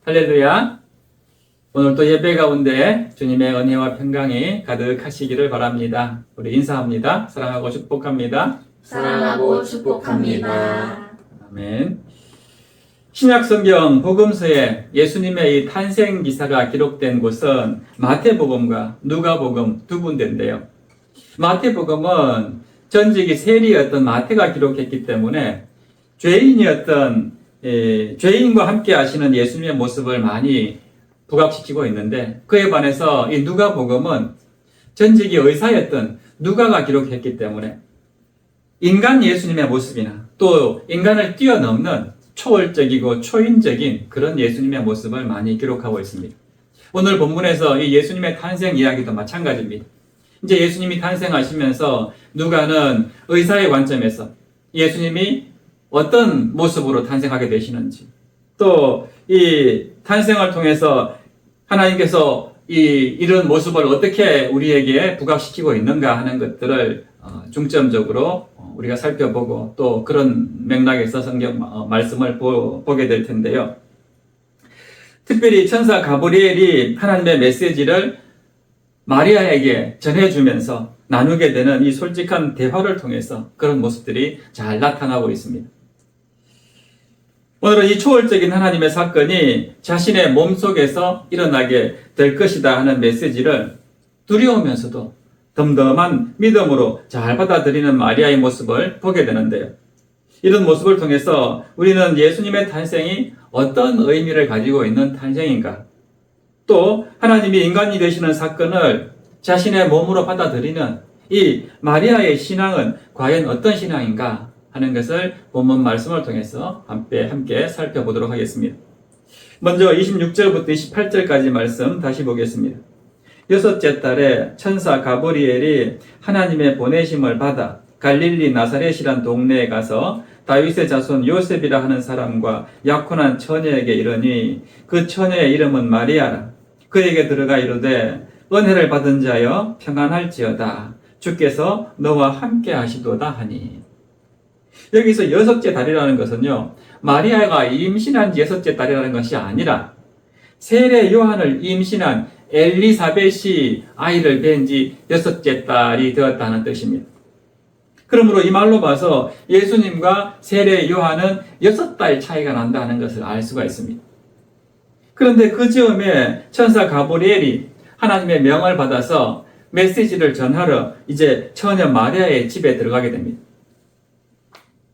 할렐루야. 오늘도 예배 가운데 주님의 은혜와 평강이 가득하시기를 바랍니다. 우리 인사합니다. 사랑하고 축복합니다. 사랑하고 축복합니다. 아멘. 신약 성경 복음서에 예수님의 이 탄생 기사가 기록된 곳은 마태복음과 누가복음 두 군데인데요. 마태복음은 전직이 세리였던 마태가 기록했기 때문에 죄인과 함께 하시는 예수님의 모습을 많이 부각시키고 있는데, 그에 반해서 이 누가복음은 전직이 의사였던 누가가 기록했기 때문에 인간 예수님의 모습이나 또 인간을 뛰어넘는 초월적이고 초인적인 그런 예수님의 모습을 많이 기록하고 있습니다. 오늘 본문에서 이 예수님의 탄생 이야기도 마찬가지입니다. 이제 예수님이 탄생하시면서 누가는 의사의 관점에서 예수님이 어떤 모습으로 탄생하게 되시는지, 또 이 탄생을 통해서 하나님께서 이런 모습을 어떻게 우리에게 부각시키고 있는가 하는 것들을 중점적으로 우리가 살펴보고, 또 그런 맥락에서 성경 말씀을 보게 될 텐데요. 특별히 천사 가브리엘이 하나님의 메시지를 마리아에게 전해주면서 나누게 되는 이 솔직한 대화를 통해서 그런 모습들이 잘 나타나고 있습니다. 오늘은 이 초월적인 하나님의 사건이 자신의 몸속에서 일어나게 될 것이다 하는 메시지를 두려우면서도 덤덤한 믿음으로 잘 받아들이는 마리아의 모습을 보게 되는데요. 이런 모습을 통해서 우리는 예수님의 탄생이 어떤 의미를 가지고 있는 탄생인가, 또 하나님이 인간이 되시는 사건을 자신의 몸으로 받아들이는 이 마리아의 신앙은 과연 어떤 신앙인가 하는 것을 본문 말씀을 통해서 함께 살펴보도록 하겠습니다. 먼저 26절부터 28절까지 말씀 다시 보겠습니다. 여섯째 달에 천사 가브리엘이 하나님의 보내심을 받아 갈릴리 나사렛이란 동네에 가서 다윗의 자손 요셉이라 하는 사람과 약혼한 처녀에게 이르니, 그 처녀의 이름은 마리아라. 그에게 들어가 이르되, 은혜를 받은 자여 평안할지어다. 주께서 너와 함께 하시도다 하니. 여기서 여섯째 달이라는 것은요, 마리아가 임신한 지 여섯째 달이라는 것이 아니라 세례 요한을 임신한 엘리사벳이 아이를 뵌 지 여섯째 달이 되었다는 뜻입니다. 그러므로 이 말로 봐서 예수님과 세례 요한은 6달 차이가 난다는 것을 알 수가 있습니다. 그런데 그 즈음에 천사 가브리엘이 하나님의 명을 받아서 메시지를 전하러 이제 처녀 마리아의 집에 들어가게 됩니다.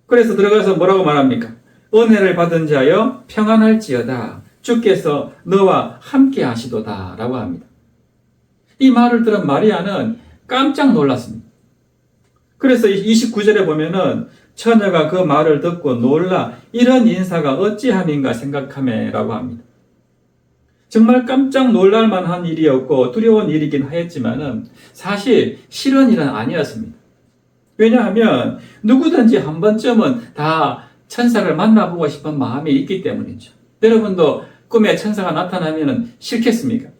그래서 들어가서 뭐라고 말합니까? 은혜를 받은 자여 평안할지어다. 주께서 너와 함께 하시도다 라고 합니다. 이 말을 들은 마리아는 깜짝 놀랐습니다. 그래서 29절에 보면은 처녀가 그 말을 듣고 놀라 이런 인사가 어찌함인가 생각하며 라고 합니다. 정말 깜짝 놀랄 만한 일이었고 두려운 일이긴 하였지만은 사실 싫은 일은 아니었습니다. 왜냐하면 누구든지 한 번쯤은 다 천사를 만나보고 싶은 마음이 있기 때문이죠. 여러분도 꿈에 천사가 나타나면 싫겠습니까?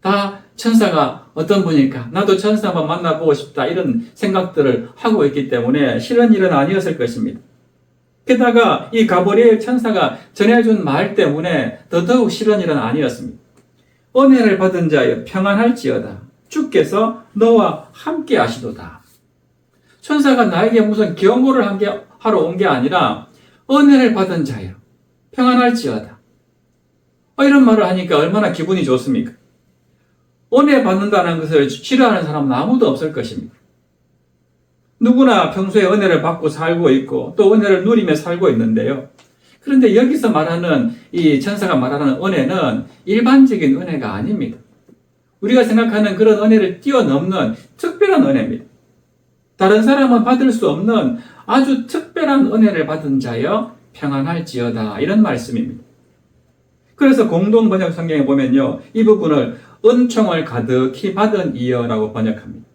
다 천사가 어떤 분일까? 나도 천사 한번 만나보고 싶다, 이런 생각들을 하고 있기 때문에 싫은 일은 아니었을 것입니다. 게다가 이 가브리엘 천사가 전해준 말 때문에 더더욱 싫은 일은 아니었습니다. 은혜를 받은 자여 평안할지어다. 주께서 너와 함께 하시도다. 천사가 나에게 무슨 경고를 하러 온 게 아니라 은혜를 받은 자여 평안할지어다. 이런 말을 하니까 얼마나 기분이 좋습니까? 은혜 받는다는 것을 싫어하는 사람은 아무도 없을 것입니다. 누구나 평소에 은혜를 받고 살고 있고 또 은혜를 누리며 살고 있는데요. 그런데 여기서 말하는 이 천사가 말하는 은혜는 일반적인 은혜가 아닙니다. 우리가 생각하는 그런 은혜를 뛰어넘는 특별한 은혜입니다. 다른 사람은 받을 수 없는 아주 특별한 은혜를 받은 자여 평안할지어다, 이런 말씀입니다. 그래서 공동 번역 성경에 보면요, 이 부분을 은총을 가득히 받은 이여라고 번역합니다.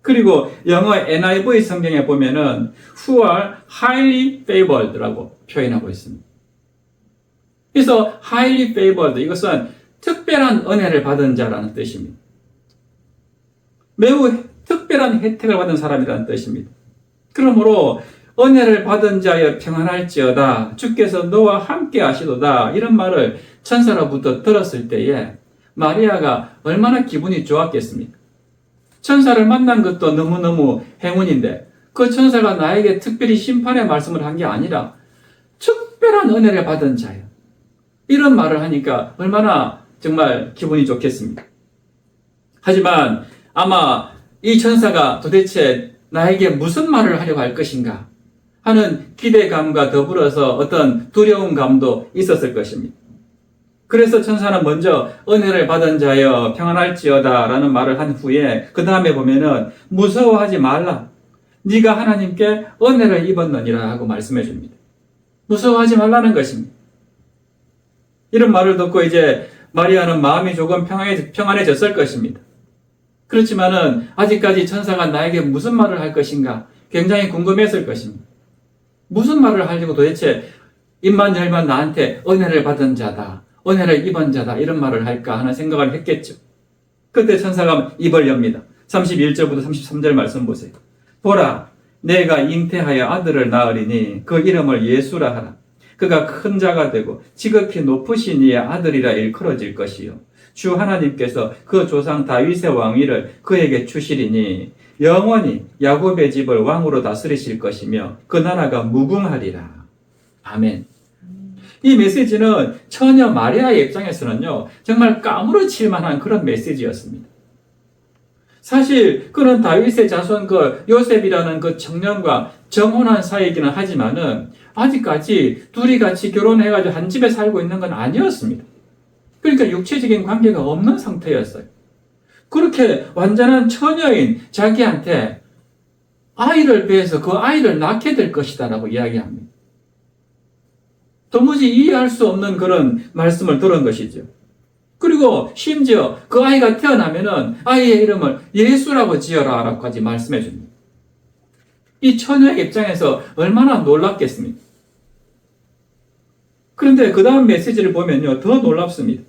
그리고 영어 NIV 성경에 보면은 who are highly favored라고 표현하고 있습니다. 그래서 highly favored, 이것은 특별한 은혜를 받은 자라는 뜻입니다. 매우 특별한 혜택을 받은 사람이라는 뜻입니다. 그러므로 은혜를 받은 자여 평안할지어다. 주께서 너와 함께 하시도다. 이런 말을 천사로부터 들었을 때에 마리아가 얼마나 기분이 좋았겠습니까? 천사를 만난 것도 너무너무 행운인데 그 천사가 나에게 특별히 심판의 말씀을 한 게 아니라 특별한 은혜를 받은 자예요. 이런 말을 하니까 얼마나 정말 기분이 좋겠습니까? 하지만 아마 이 천사가 도대체 나에게 무슨 말을 하려고 할 것인가 하는 기대감과 더불어서 어떤 두려운 감도 있었을 것입니다. 그래서 천사는 먼저 은혜를 받은 자여 평안할지어다 라는 말을 한 후에 그 다음에 보면은 무서워하지 말라. 네가 하나님께 은혜를 입었느니라 하고 말씀해 줍니다. 무서워하지 말라는 것입니다. 이런 말을 듣고 이제 마리아는 마음이 조금 평안해졌을 것입니다. 그렇지만은 아직까지 천사가 나에게 무슨 말을 할 것인가 굉장히 궁금했을 것입니다. 무슨 말을 하려고 도대체 입만 열면 나한테 은혜를 받은 자다, 은혜를 입은 자다 이런 말을 할까 하는 생각을 했겠죠. 그때 천사가 입을 엽니다. 31절부터 33절 말씀 보세요. 보라, 내가 잉태하여 아들을 낳으리니 그 이름을 예수라 하라. 그가 큰 자가 되고 지극히 높으신 이의 아들이라 일컬어질 것이요. 주 하나님께서 그 조상 다윗의 왕위를 그에게 주시리니 영원히 야곱의 집을 왕으로 다스리실 것이며 그 나라가 무궁하리라. 아멘. 이 메시지는 처녀 마리아의 입장에서는요, 정말 까무러칠 만한 그런 메시지였습니다. 사실 그는 다윗의 자손 그 요셉이라는 그 청년과 정혼한 사이이기는 하지만은 아직까지 둘이 같이 결혼해가지고 한 집에 살고 있는 건 아니었습니다. 그러니까 육체적인 관계가 없는 상태였어요. 그렇게 완전한 처녀인 자기한테 아이를 배해서 그 아이를 낳게 될 것이다 라고 이야기합니다. 도무지 이해할 수 없는 그런 말씀을 들은 것이죠. 그리고 심지어 그 아이가 태어나면은 아이의 이름을 예수라고 지어라 라고까지 말씀해 줍니다. 이 처녀의 입장에서 얼마나 놀랍겠습니까? 그런데 그 다음 메시지를 보면요, 더 놀랍습니다.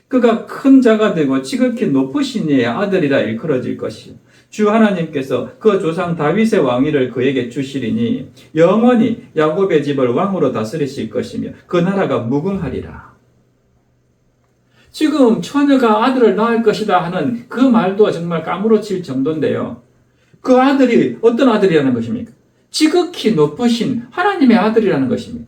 그가 큰 자가 되고 지극히 높으신 이의 아들이라 일컬어질 것이요. 주 하나님께서 그 조상 다윗의 왕위를 그에게 주시리니 영원히 야곱의 집을 왕으로 다스리실 것이며 그 나라가 무궁하리라. 지금 처녀가 아들을 낳을 것이다 하는 그 말도 정말 까무러칠 정도인데요. 그 아들이 어떤 아들이라는 것입니까? 지극히 높으신 하나님의 아들이라는 것입니다.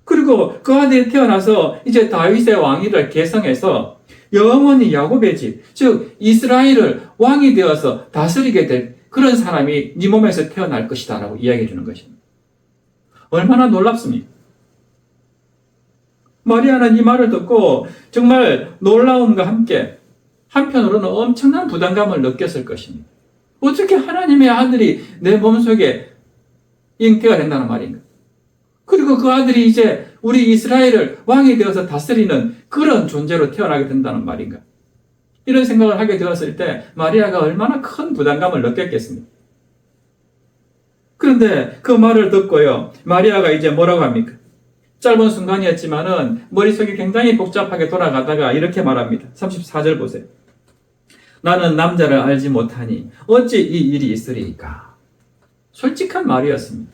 그리고 그 아들이 태어나서 이제 다윗의 왕위를 계승해서 영원히 야곱의 집, 즉 이스라엘을 왕이 되어서 다스리게 될 그런 사람이 네 몸에서 태어날 것이다 라고 이야기해 주는 것입니다. 얼마나 놀랍습니까? 마리아는 이 말을 듣고 정말 놀라움과 함께 한편으로는 엄청난 부담감을 느꼈을 것입니다. 어떻게 하나님의 아들이 내 몸속에 잉태가 된다는 말인가? 그리고 그 아들이 이제 우리 이스라엘을 왕이 되어서 다스리는 그런 존재로 태어나게 된다는 말인가? 이런 생각을 하게 되었을 때 마리아가 얼마나 큰 부담감을 느꼈겠습니까? 그런데 그 말을 듣고요, 마리아가 이제 뭐라고 합니까? 짧은 순간이었지만은 머릿속이 굉장히 복잡하게 돌아가다가 이렇게 말합니다. 34절 보세요. 나는 남자를 알지 못하니 어찌 이 일이 있으리이까? 솔직한 말이었습니다.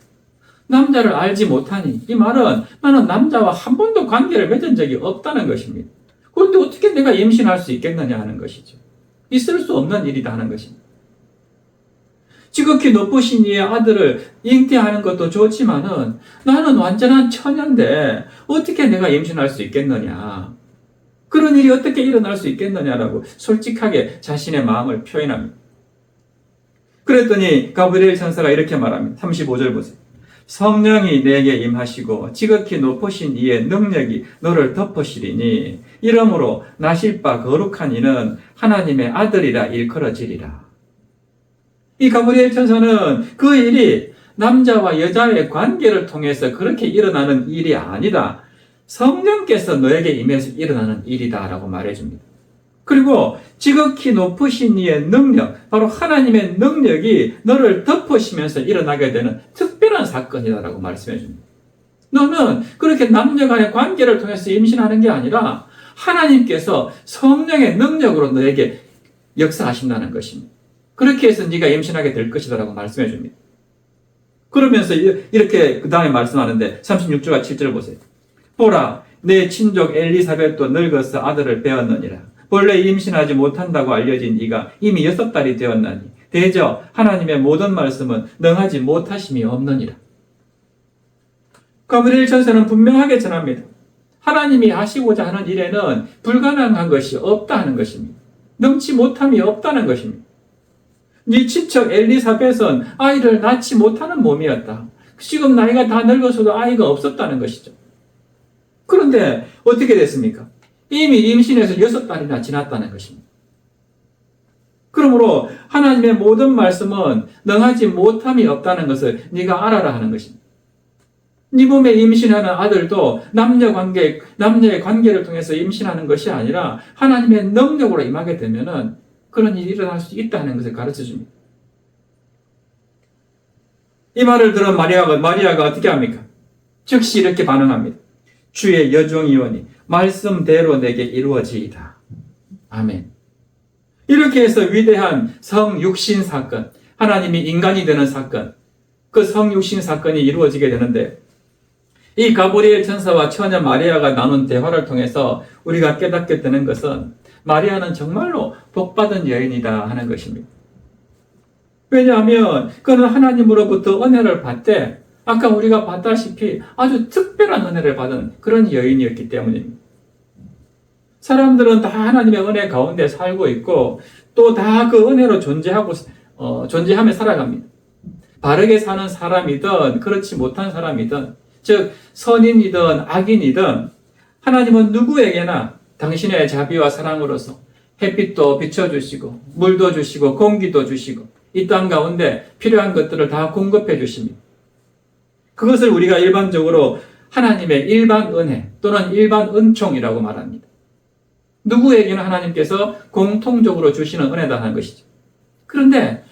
남자를 알지 못하니, 이 말은 나는 남자와 한 번도 관계를 맺은 적이 없다는 것입니다. 그런데 어떻게 내가 임신할 수 있겠느냐 하는 것이죠. 있을 수 없는 일이다 하는 것입니다. 지극히 높으신 이의 아들을 잉태하는 것도 좋지만은 나는 완전한 처녀인데 어떻게 내가 임신할 수 있겠느냐. 그런 일이 어떻게 일어날 수 있겠느냐라고 솔직하게 자신의 마음을 표현합니다. 그랬더니 가브리엘 천사가 이렇게 말합니다. 35절 보세요. 성령이 내게 임하시고 지극히 높으신 이의 능력이 너를 덮으시리니 이러므로 나실 바 거룩한 이는 하나님의 아들이라 일컬어지리라. 이 가브리엘 천사는 그 일이 남자와 여자의 관계를 통해서 그렇게 일어나는 일이 아니다. 성령께서 너에게 임해서 일어나는 일이다 라고 말해줍니다. 그리고 지극히 높으신 이의 능력, 바로 하나님의 능력이 너를 덮으시면서 일어나게 되는 특별한 사건이다라고 말씀해 줍니다. 너는 그렇게 남녀 간의 관계를 통해서 임신하는 게 아니라 하나님께서 성령의 능력으로 너에게 역사하신다는 것입니다. 그렇게 해서 네가 임신하게 될 것이다라고 말씀해 줍니다. 그러면서 이렇게 그 다음에 말씀하는데 36절과 7절을 보세요. 보라, 내 친족 엘리사벳도 늙어서 아들을 배었느니라. 본래 임신하지 못한다고 알려진 이가 이미 6달이 되었나니 대저 하나님의 모든 말씀은 능하지 못하심이 없느니라. 가브리엘 천사는 분명하게 전합니다. 하나님이 하시고자 하는 일에는 불가능한 것이 없다 하는 것입니다. 능치 못함이 없다는 것입니다. 네 친척 엘리사벳은 아이를 낳지 못하는 몸이었다. 지금 나이가 다 늙어서도 아이가 없었다는 것이죠. 그런데 어떻게 됐습니까? 이미 임신해서 6달이나 지났다는 것입니다. 그러므로 하나님의 모든 말씀은 능하지 못함이 없다는 것을 네가 알아라 하는 것입니다. 네 몸에 임신하는 아들도 남녀의 관계를 통해서 임신하는 것이 아니라 하나님의 능력으로 임하게 되면은 그런 일이 일어날 수 있다는 것을 가르쳐 줍니다. 이 말을 들은 마리아가 어떻게 합니까? 즉시 이렇게 반응합니다. 주의 여종이오니 말씀대로 내게 이루어지이다. 아멘. 이렇게 해서 위대한 성육신 사건, 하나님이 인간이 되는 사건, 그 성육신 사건이 이루어지게 되는데 이 가브리엘 천사와 처녀 마리아가 나눈 대화를 통해서 우리가 깨닫게 되는 것은 마리아는 정말로 복받은 여인이다 하는 것입니다. 왜냐하면 그는 하나님으로부터 은혜를 받되 아까 우리가 봤다시피 아주 특별한 은혜를 받은 그런 여인이었기 때문입니다. 사람들은 다 하나님의 은혜 가운데 살고 있고 또 다 그 은혜로 존재하며 살아갑니다. 바르게 사는 사람이든 그렇지 못한 사람이든 즉 선인이든 악인이든 하나님은 누구에게나 당신의 자비와 사랑으로서 햇빛도 비춰주시고 물도 주시고 공기도 주시고 이 땅 가운데 필요한 것들을 다 공급해 주십니다. 그것을 우리가 일반적으로 하나님의 일반 은혜 또는 일반 은총이라고 말합니다. 누구에게나 하나님께서 공통적으로 주시는 은혜다 하는 것이죠. 그런데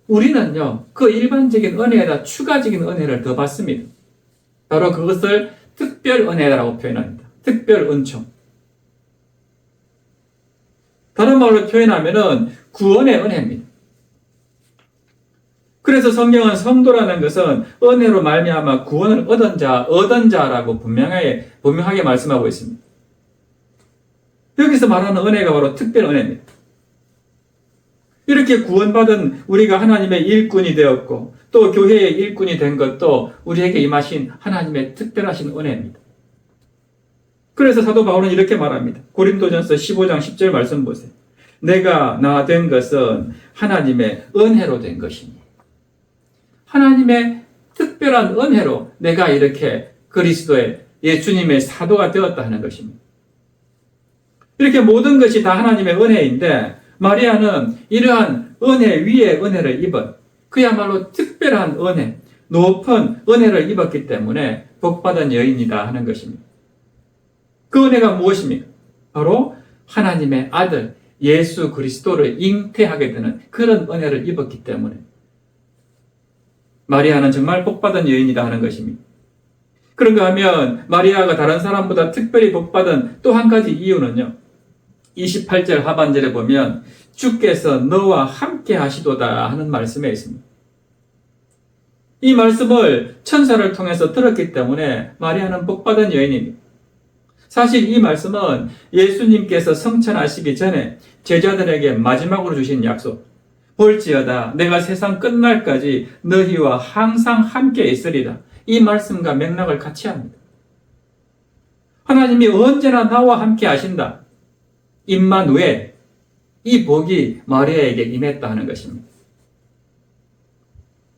우리는요, 그 일반적인 은혜에다 추가적인 은혜를 더 받습니다. 바로 그것을 특별 은혜라고 표현합니다. 특별 은총. 다른 말로 표현하면은 구원의 은혜입니다. 그래서 성경은 성도라는 것은 은혜로 말미암아 구원을 얻은 자라고 분명하게 말씀하고 있습니다. 여기서 말하는 은혜가 바로 특별 은혜입니다. 이렇게 구원받은 우리가 하나님의 일꾼이 되었고 또 교회의 일꾼이 된 것도 우리에게 임하신 하나님의 특별하신 은혜입니다. 그래서 사도 바울은 이렇게 말합니다. 고린도전서 15장 10절 말씀 보세요. 내가 나 된 것은 하나님의 은혜로 된 것이니. 하나님의 특별한 은혜로 내가 이렇게 그리스도의 예수님의 사도가 되었다 하는 것입니다. 이렇게 모든 것이 다 하나님의 은혜인데 마리아는 이러한 은혜 위에 은혜를 입은 그야말로 특별한 은혜, 높은 은혜를 입었기 때문에 복받은 여인이다 하는 것입니다. 그 은혜가 무엇입니까? 바로 하나님의 아들 예수 그리스도를 잉태하게 되는 그런 은혜를 입었기 때문에 마리아는 정말 복받은 여인이다 하는 것입니다. 그런가 하면 마리아가 다른 사람보다 특별히 복받은 또 한 가지 이유는요. 28절 하반절에 보면 주께서 너와 함께 하시도다 하는 말씀에 있습니다. 이 말씀을 천사를 통해서 들었기 때문에 마리아는 복받은 여인입니다. 사실 이 말씀은 예수님께서 성천하시기 전에 제자들에게 마지막으로 주신 약속. 볼지어다 내가 세상 끝날까지 너희와 항상 함께 있으리라. 이 말씀과 맥락을 같이 합니다. 하나님이 언제나 나와 함께 하신다. 임마누엘, 이 복이 마리아에게 임했다 하는 것입니다.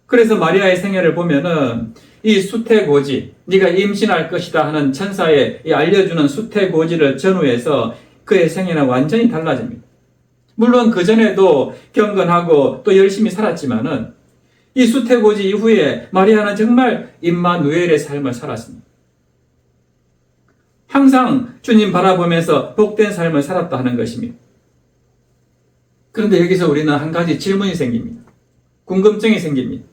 그래서 마리아의 생애를 보면은 이 수태고지, 네가 임신할 것이다 하는 천사의 알려주는 수태고지를 전후해서 그의 생애는 완전히 달라집니다. 물론 그전에도 경건하고 또 열심히 살았지만은 이 수태고지 이후에 마리아는 정말 임마누엘의 삶을 살았습니다. 항상 주님 바라보면서 복된 삶을 살았다 하는 것입니다. 그런데 여기서 우리는 한 가지 질문이 생깁니다. 궁금증이 생깁니다.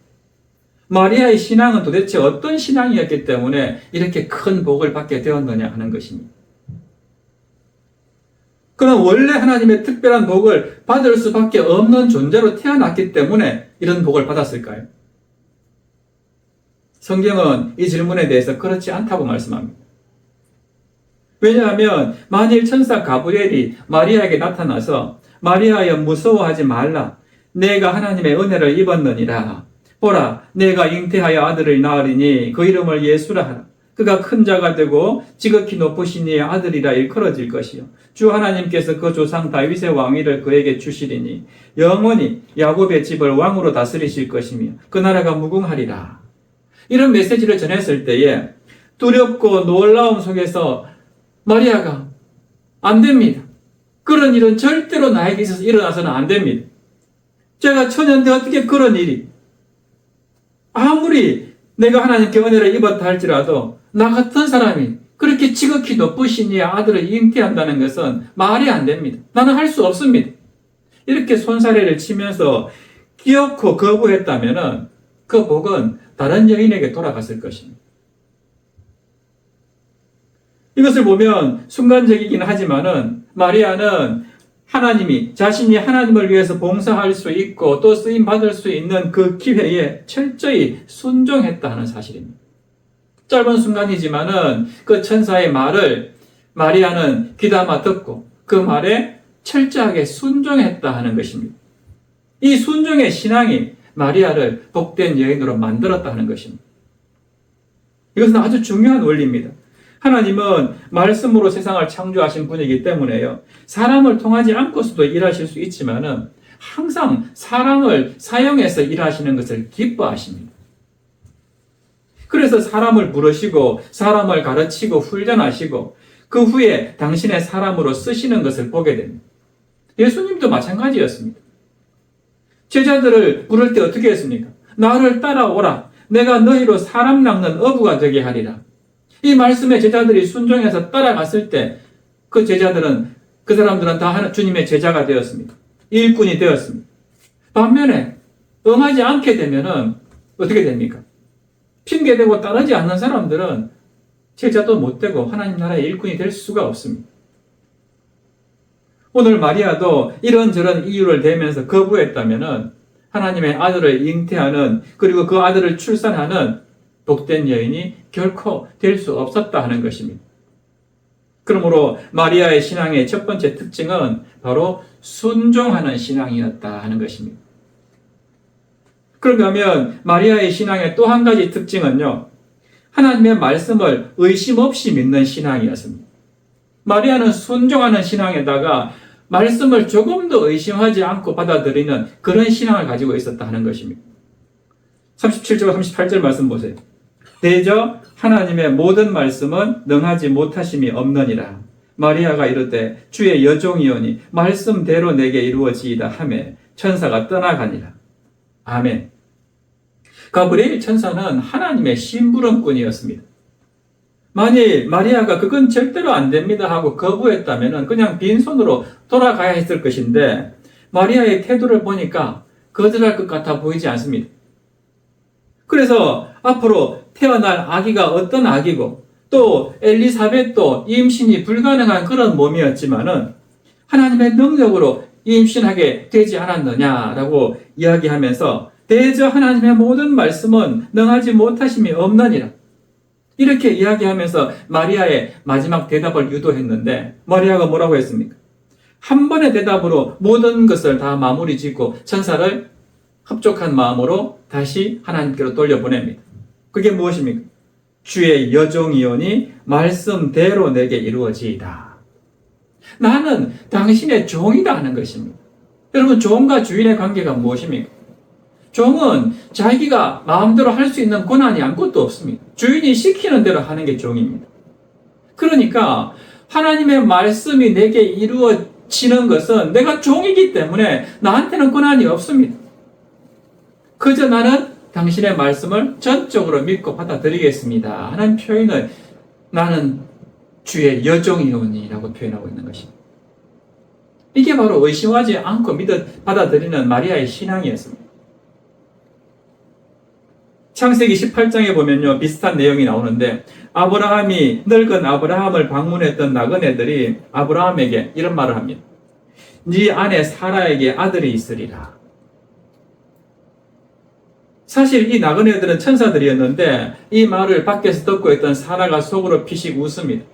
마리아의 신앙은 도대체 어떤 신앙이었기 때문에 이렇게 큰 복을 받게 되었느냐 하는 것입니다. 그는 원래 하나님의 특별한 복을 받을 수밖에 없는 존재로 태어났기 때문에 이런 복을 받았을까요? 성경은 이 질문에 대해서 그렇지 않다고 말씀합니다. 왜냐하면 만일 천사 가브리엘이 마리아에게 나타나서 마리아여 무서워하지 말라. 내가 하나님의 은혜를 입었느니라. 보라, 내가 잉태하여 아들을 낳으리니 그 이름을 예수라 하라. 그가 큰 자가 되고 지극히 높으신 이의 아들이라 일컬어질 것이요. 주 하나님께서 그 조상 다윗의 왕위를 그에게 주시리니 영원히 야곱의 집을 왕으로 다스리실 것이며 그 나라가 무궁하리라. 이런 메시지를 전했을 때에 두렵고 놀라움 속에서 마리아가 안 됩니다. 그런 일은 절대로 나에게 있어서 일어나서는 안 됩니다. 제가 처녀인데 어떻게 그런 일이, 아무리 내가 하나님께 은혜를 입었다 할지라도 나 같은 사람이 그렇게 지극히 높으신 이의 아들을 잉태한다는 것은 말이 안 됩니다. 나는 할 수 없습니다. 이렇게 손사래를 치면서 기어코 거부했다면 그 복은 다른 여인에게 돌아갔을 것입니다. 이것을 보면 순간적이긴 하지만은 마리아는 하나님이 자신이 하나님을 위해서 봉사할 수 있고 또 쓰임 받을 수 있는 그 기회에 철저히 순종했다 하는 사실입니다. 짧은 순간이지만은 그 천사의 말을 마리아는 귀담아 듣고 그 말에 철저하게 순종했다 하는 것입니다. 이 순종의 신앙이 마리아를 복된 여인으로 만들었다 하는 것입니다. 이것은 아주 중요한 원리입니다. 하나님은 말씀으로 세상을 창조하신 분이기 때문에요. 사람을 통하지 않고서도 일하실 수 있지만은 항상 사람을 사용해서 일하시는 것을 기뻐하십니다. 그래서 사람을 부르시고 사람을 가르치고 훈련하시고 그 후에 당신의 사람으로 쓰시는 것을 보게 됩니다. 예수님도 마찬가지였습니다. 제자들을 부를 때 어떻게 했습니까? 나를 따라오라. 내가 너희로 사람 낚는 어부가 되게 하리라. 이 말씀에 제자들이 순종해서 따라갔을 때 그 제자들은, 그 사람들은 다 주님의 제자가 되었습니다. 일꾼이 되었습니다. 반면에 응하지 않게 되면은 어떻게 됩니까? 핑계대고 따르지 않는 사람들은 제자도 못 되고 하나님 나라의 일꾼이 될 수가 없습니다. 오늘 마리아도 이런저런 이유를 대면서 거부했다면은 하나님의 아들을 잉태하는, 그리고 그 아들을 출산하는 복된 여인이 결코 될 수 없었다 하는 것입니다. 그러므로 마리아의 신앙의 첫 번째 특징은 바로 순종하는 신앙이었다 하는 것입니다. 그런가 하면 마리아의 신앙의 또 한 가지 특징은요, 하나님의 말씀을 의심 없이 믿는 신앙이었습니다. 마리아는 순종하는 신앙에다가 말씀을 조금도 의심하지 않고 받아들이는 그런 신앙을 가지고 있었다 하는 것입니다. 37절 38절 말씀 보세요. 대저 하나님의 모든 말씀은 능하지 못하심이 없느니라. 마리아가 이르되 주의 여종이오니 말씀대로 내게 이루어지이다 하매 천사가 떠나가니라. 아멘. 가브리엘 천사는 하나님의 심부름꾼이었습니다. 만일 마리아가 그건 절대로 안 됩니다 하고 거부했다면 그냥 빈손으로 돌아가야 했을 것인데 마리아의 태도를 보니까 거절할 것 같아 보이지 않습니다. 그래서 앞으로 태어날 아기가 어떤 아기고 또 엘리사벳도 임신이 불가능한 그런 몸이었지만은 하나님의 능력으로 임신하게 되지 않았느냐라고 이야기하면서 대저 하나님의 모든 말씀은 능하지 못하심이 없느니라. 이렇게 이야기하면서 마리아의 마지막 대답을 유도했는데 마리아가 뭐라고 했습니까? 한 번의 대답으로 모든 것을 다 마무리 짓고 천사를 흡족한 마음으로 다시 하나님께로 돌려보냅니다. 그게 무엇입니까? 주의 여종이오니 말씀대로 내게 이루어지이다. 나는 당신의 종이다 하는 것입니다. 여러분, 종과 주인의 관계가 무엇입니까? 종은 자기가 마음대로 할 수 있는 권한이 아무것도 없습니다. 주인이 시키는 대로 하는 게 종입니다. 그러니까 하나님의 말씀이 내게 이루어지는 것은 내가 종이기 때문에 나한테는 권한이 없습니다. 그저 나는 당신의 말씀을 전적으로 믿고 받아들이겠습니다 하는 표현을 나는 주의 여종이오니라고 표현하고 있는 것입니다. 이게 바로 의심하지 않고 받아들이는 마리아의 신앙이었습니다. 창세기 18장에 보면요, 비슷한 내용이 나오는데 아브라함이 늙은 아브라함을 방문했던 나그네들이 아브라함에게 이런 말을 합니다. 네 아내 사라에게 아들이 있으리라. 사실 이 나그네들은 천사들이었는데 이 말을 밖에서 듣고 있던 사라가 속으로 피식 웃습니다.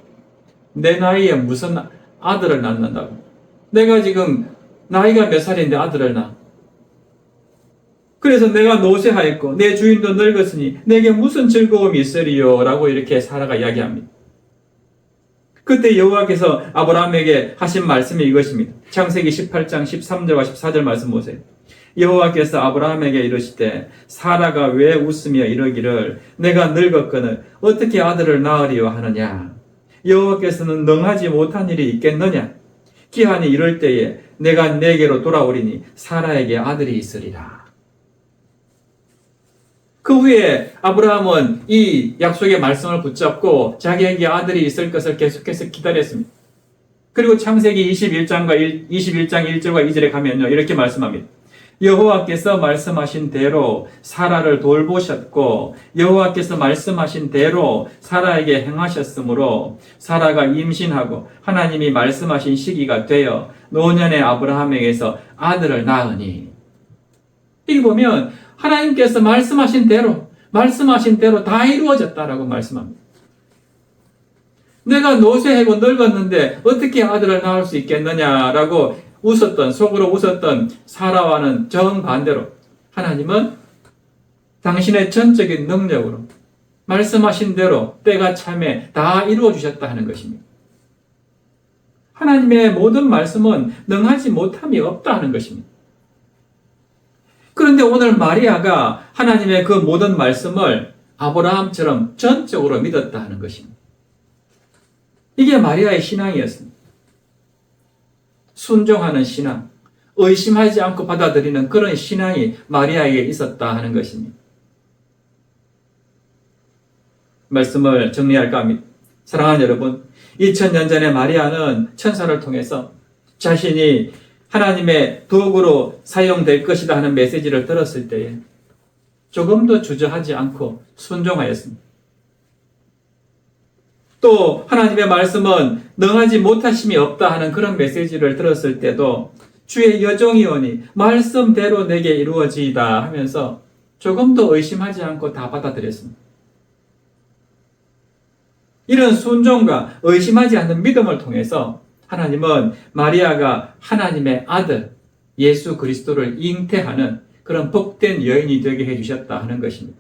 내 나이에 무슨 아들을 낳는다고? 내가 지금 나이가 몇 살인데 아들을 낳아? 그래서 내가 노쇠하였고 내 주인도 늙었으니 내게 무슨 즐거움이 있으리요? 라고 이렇게 사라가 이야기합니다. 그때 여호와께서 아브라함에게 하신 말씀이 이것입니다. 창세기 18장 13절과 14절 말씀 보세요. 여호와께서 아브라함에게 이르시되 사라가 왜 웃으며 이르기를 내가 늙었거늘 어떻게 아들을 낳으리요 하느냐. 여호와께서는 능하지 못한 일이 있겠느냐. 기한이 이럴 때에 내가 내게로 돌아오리니 사라에게 아들이 있으리라. 그 후에 아브라함은 이 약속의 말씀을 붙잡고 자기에게 아들이 있을 것을 계속해서 기다렸습니다. 그리고 창세기 21장 1절과 2절에 가면요, 이렇게 말씀합니다. 여호와께서 말씀하신 대로 사라를 돌보셨고 여호와께서 말씀하신 대로 사라에게 행하셨으므로 사라가 임신하고 하나님이 말씀하신 시기가 되어 노년의 아브라함에게서 아들을 낳으니. 여기 보면 하나님께서 말씀하신 대로 다 이루어졌다라고 말씀합니다. 내가 노쇠하고 늙었는데 어떻게 아들을 낳을 수 있겠느냐라고 속으로 웃었던 사라와는 정반대로 하나님은 당신의 전적인 능력으로 말씀하신 대로 때가 참에 다 이루어 주셨다 하는 것입니다. 하나님의 모든 말씀은 능하지 못함이 없다 하는 것입니다. 그런데 오늘 마리아가 하나님의 그 모든 말씀을 아브라함처럼 전적으로 믿었다 하는 것입니다. 이게 마리아의 신앙이었습니다. 순종하는 신앙, 의심하지 않고 받아들이는 그런 신앙이 마리아에게 있었다 하는 것입니다. 말씀을 정리할까 합니다. 사랑하는 여러분, 2000년 전에 마리아는 천사를 통해서 자신이 하나님의 도구로 사용될 것이다 하는 메시지를 들었을 때에 조금도 주저하지 않고 순종하였습니다. 또 하나님의 말씀은 능하지 못하심이 없다 하는 그런 메시지를 들었을 때도 주의 여종이오니 말씀대로 내게 이루어지이다 하면서 조금도 의심하지 않고 다 받아들였습니다. 이런 순종과 의심하지 않는 믿음을 통해서 하나님은 마리아가 하나님의 아들 예수 그리스도를 잉태하는 그런 복된 여인이 되게 해주셨다 하는 것입니다.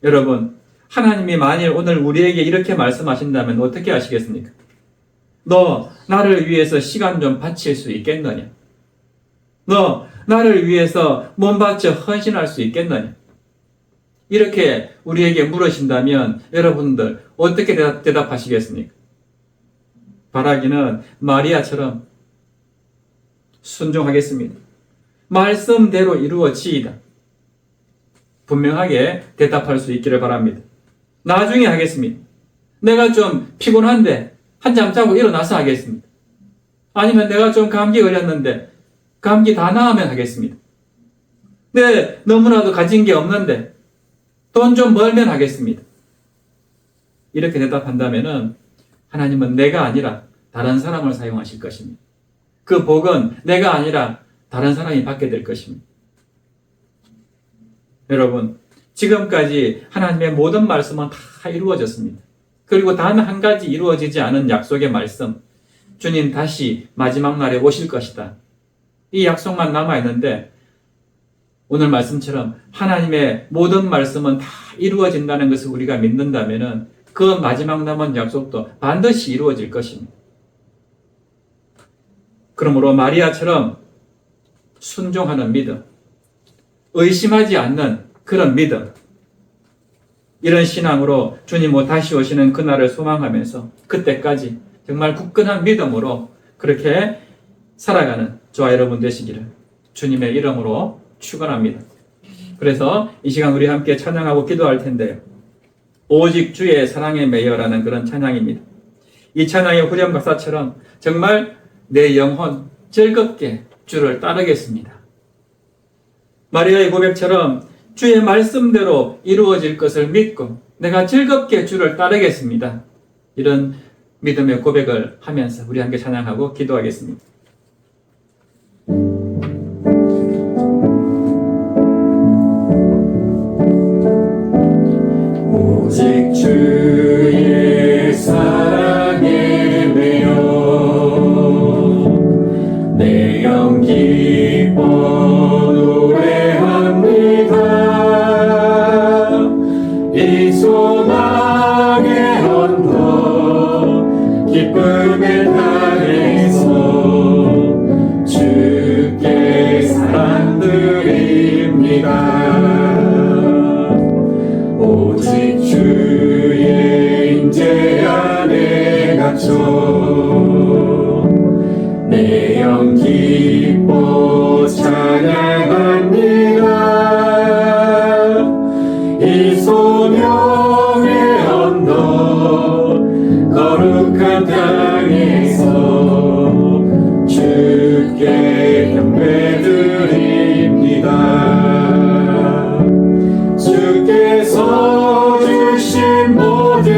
여러분, 하나님이 만일 오늘 우리에게 이렇게 말씀하신다면 어떻게 하시겠습니까? 너 나를 위해서 시간 좀 바칠 수 있겠느냐? 너 나를 위해서 몸 바쳐 헌신할 수 있겠느냐? 이렇게 우리에게 물으신다면 여러분들 어떻게 대답하시겠습니까? 바라기는 마리아처럼 순종하겠습니다. 말씀대로 이루어지이다. 분명하게 대답할 수 있기를 바랍니다. 나중에 하겠습니다. 내가 좀 피곤한데 한잠 자고 일어나서 하겠습니다. 아니면 내가 좀 감기 걸렸는데 감기 다 나으면 하겠습니다. 네, 너무나도 가진 게 없는데 돈 좀 벌면 하겠습니다. 이렇게 대답한다면은 하나님은 내가 아니라 다른 사람을 사용하실 것입니다. 그 복은 내가 아니라 다른 사람이 받게 될 것입니다. 여러분, 지금까지 하나님의 모든 말씀은 다 이루어졌습니다. 그리고 단 한 가지 이루어지지 않은 약속의 말씀, 주님 다시 마지막 날에 오실 것이다. 이 약속만 남아있는데 오늘 말씀처럼 하나님의 모든 말씀은 다 이루어진다는 것을 우리가 믿는다면 그 마지막 남은 약속도 반드시 이루어질 것입니다. 그러므로 마리아처럼 순종하는 믿음, 의심하지 않는 그런 믿음, 이런 신앙으로 주님 다시 오시는 그날을 소망하면서 그때까지 정말 굳건한 믿음으로 그렇게 살아가는 저와 여러분 되시기를 주님의 이름으로 축원합니다. 그래서 이 시간 우리 함께 찬양하고 기도할 텐데요. 오직 주의 사랑에 매여라는 그런 찬양입니다. 이 찬양의 후렴 가사처럼 정말 내 영혼 즐겁게 주를 따르겠습니다. 마리아의 고백처럼 주의 말씀대로 이루어질 것을 믿고 내가 즐겁게 주를 따르겠습니다. 이런 믿음의 고백을 하면서 우리 함께 찬양하고 기도하겠습니다. 오직 주의 사랑 이 소망의 언덕 기쁨의 땅에서 주께 사랑드립니다. 오직 주의 임재 안에 갇혀 내 영 기뻐 찬양합니다. 이 소명의 언덕 거룩한 땅에서 주께 경배드립니다. 주께서 주신 모든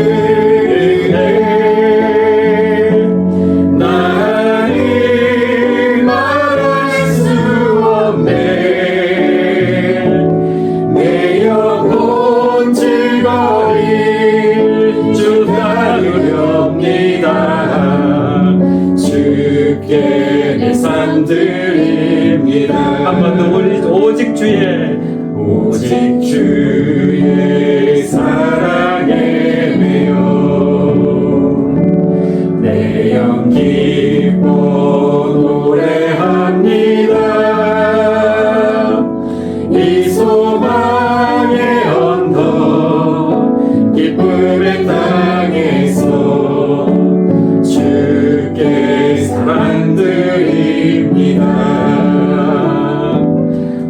은혜 나를 말할 수 없네. 내 영혼 즐거이 주 다루렵니다. 주께 내 삶 드립니다. 한 번 더 오직 주의 사랑에 매여 내 영 기뻐 노래합니다. 이 소망의 언덕 기쁨의 땅에서 주께 사랑드립니다.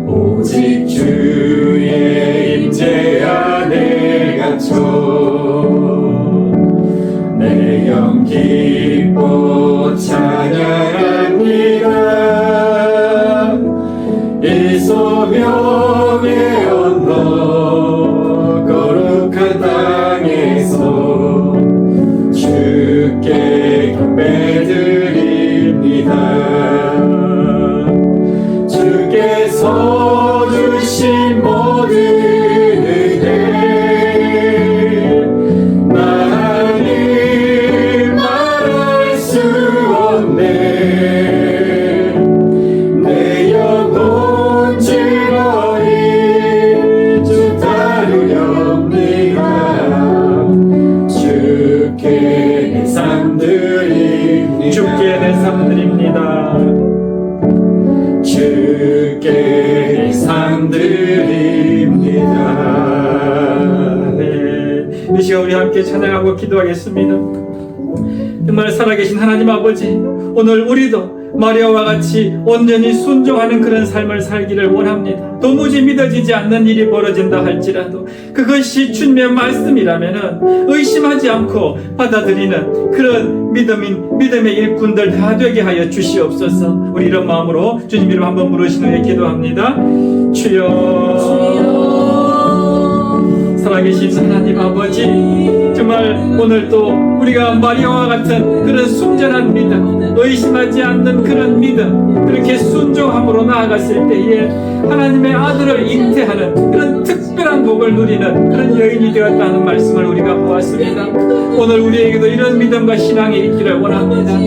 오직 주의 임재 안에 갇혀 내 영 기뻐 찬양합니다. 이 소명의 언덕 거룩한 땅에서 주께 경배드립니다. 주께서 주신 모든 은혜 나를 말할 수 없네. 내 영혼 즐거이 주 다루렵니다. 주께 내 삶 드립니다. 주께 내 삶 드립니다. 주께 상 드립니다. 네, 이 시간 우리 함께 찬양하고 기도하겠습니다. 정말 살아계신 하나님 아버지, 오늘 우리도 마리아와 같이 온전히 순종하는 그런 삶을 살기를 원합니다. 도무지 믿어지지 않는 일이 벌어진다 할지라도 그것이 주님의 말씀이라면 의심하지 않고 받아들이는 그런 믿음의 일꾼들 다 되게 하여 주시옵소서. 우리 이런 마음으로 주님 이름 한번 부르신 후에 기도합니다. 주여 살아계신 하나님 아버지, 정말 오늘 또 우리가 마리아와 같은 그런 순전한 믿음, 의심하지 않는 그런 믿음, 그렇게 순종함으로 나아갔을 때에 하나님의 아들을 잉태하는 그런 특별한 복을 누리는 그런 여인이 되었다는 말씀을 우리가 보았습니다. 오늘 우리에게도 이런 믿음과 신앙이 있기를 원합니다.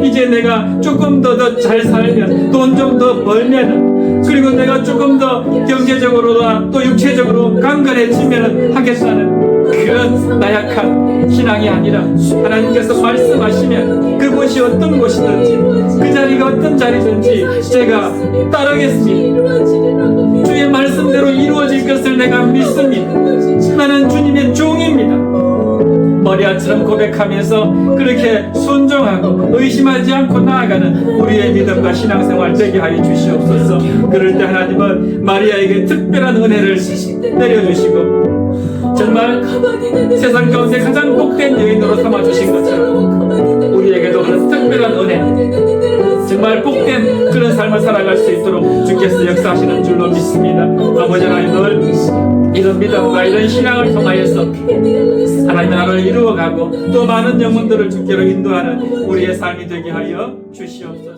이제 내가 조금 더 잘 살면, 돈 좀 더 벌면, 그리고 내가 조금 더 경제적으로나 또 육체적으로 강건해지면 하겠다는 그런 나약한 신앙이 아니라 하나님께서 말씀하시면 그곳이 어떤 곳이든지 그 자리가 어떤 자리든지 제가 따르겠습니다. 주의 말씀대로 이루어질 것을 내가 믿습니다. 나는 주님의 종입니다. 마리아처럼 고백하면서 그렇게 순종하고 의심하지 않고 나아가는 우리의 믿음과 신앙생활 되게 하여 주시옵소서. 그럴 때 하나님은 마리아에게 특별한 은혜를 내려주시고 정말 세상 가운데 가장 복된 여인으로 삼아주신 것처럼 우리에게도 그런 특별한 은혜, 정말 복된 그런 삶을 살아갈 수 있도록 주께서 역사하시는 줄로 믿습니다. 아버지 하나님, 늘 이런 믿음과 이런 신앙을 통하여서 하나님의 나라를 이루어가고 또 많은 영혼들을 주께로 인도하는 우리의 삶이 되게 하여 주시옵소서.